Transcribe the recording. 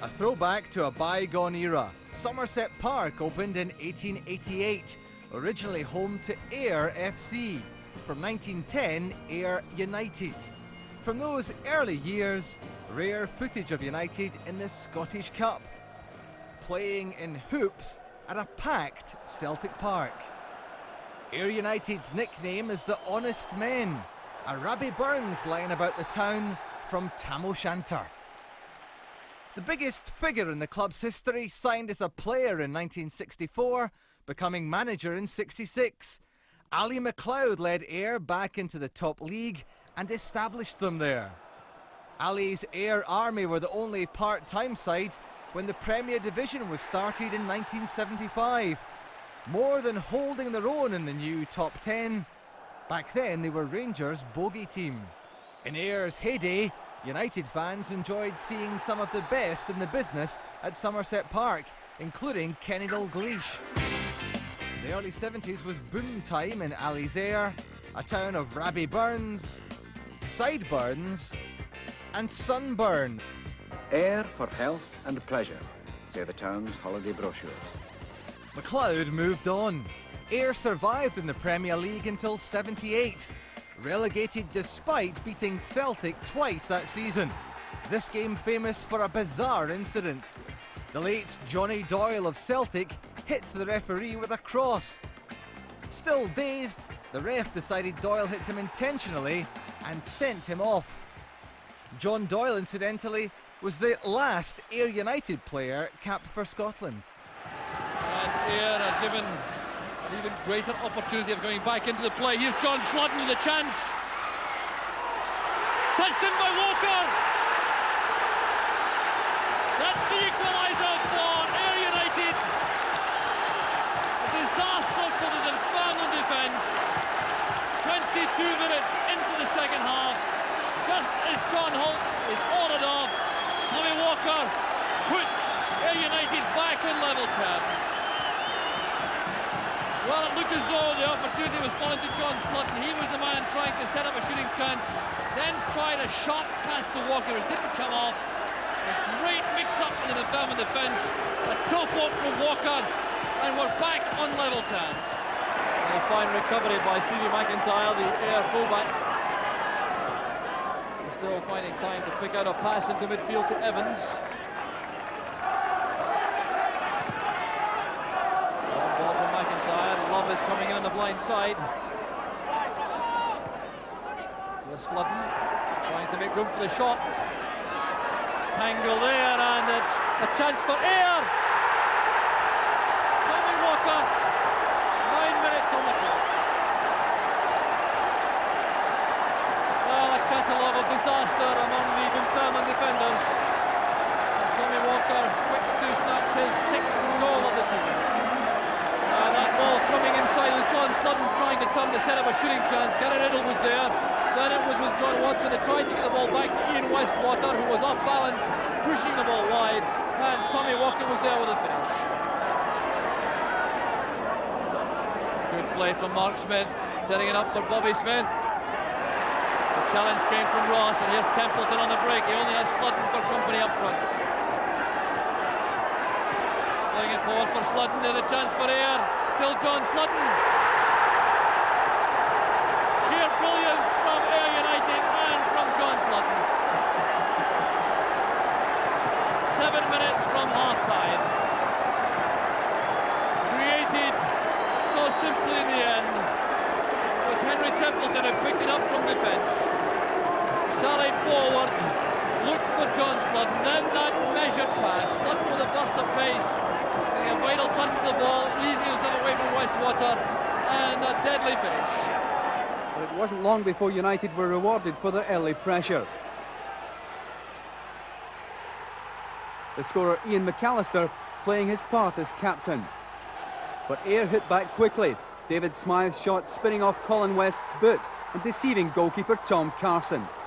A throwback to a bygone era. Somerset Park opened in 1888, originally home to Ayr FC. From 1910, Ayr United. From those early years, rare footage of United in the Scottish Cup, playing in hoops at a packed Celtic Park. Ayr United's nickname is the Honest Men, a Rabbie Burns line about the town from Tam O'Shanter. The biggest figure in the club's history signed as a player in 1964, becoming manager in '66. Ali MacLeod led Ayr back into the top league and established them there. Ali's Ayr Army were the only part-time side when the Premier Division was started in 1975. More than holding their own in the new top 10, back then they were Rangers' bogey team. In Ayr's heyday, United fans enjoyed seeing some of the best in the business at Somerset Park, including Kenny Dalglish. The early 70s was boom time in Ali's Ayr, a town of Rabbie Burns, sideburns and sunburn. Ayr for health and pleasure, say the town's holiday brochures. MacLeod moved on. Ayr survived in the Premier League until '78, relegated despite beating Celtic twice that season. This game famous for a bizarre incident. The late Johnny Doyle of Celtic hit the referee with a cross. Still dazed, the ref decided Doyle hit him intentionally and sent him off. John Doyle, incidentally, was the last Ayr United player capped for Scotland. And Ayr are given an even greater opportunity of going back into the play. Here's John Sludden with a chance. Touched in by Walker. That's the equaliser for Ayr United. A disaster for the Dunfermline defence. 22 minutes into the second half. Just as John Holt is ordered off, Tommy Walker puts Ayr United back in level terms. Well, it looked as though the opportunity was falling to John Sludden. He was the man trying to set up a shooting chance, then tried a sharp pass to Walker. It didn't come off. A great mix-up in the Dunfermline defence. A top up from Walker, and we're back on level terms. And a fine recovery by Stevie McIntyre, the Ayr fullback. Still finding time to pick out a pass into midfield to Evans. Long ball from McIntyre. Love is coming in on the blind side. Here's Sludden trying to make room for the shot. Tangle there, and it's a chance for Ayr. Tommy Walker, 9 minutes on the clock. Well, a catalogue of disaster among the Dunfermline defenders. And Tommy Walker quick to snatch his 6th goal of the season. And that ball coming inside with John Sludden trying to turn to set up a shooting chance. Gary Riddle was there. Then it was with John Watson. They tried to get the ball back to Ian Westwater, who was off balance, pushing the ball wide. And Tommy Walker was there with a finish. Good play from Mark Smith, setting it up for Bobby Smith. The challenge came from Ross, and here's Templeton on the break. He only has Sludden for company up front. Playing it forward for Sludden. There's a chance for Ayr. Still John Sludden. Sheer brilliance from Ayr United and from John Sludden. 7 minutes from half-time. Created so simply in the end was Henry Templeton, who picked it up from defence. Sallied forward, looked for John Sludden, then that measured pass. Sludden with a burst of pace, getting a vital touch to the ball, easing himself away from Westwater, and a deadly finish. But it wasn't long before United were rewarded for their early pressure. The scorer Ian McAllister playing his part as captain. But Ayr hit back quickly. David Smythe's shot spinning off Colin West's boot and deceiving goalkeeper Tom Carson.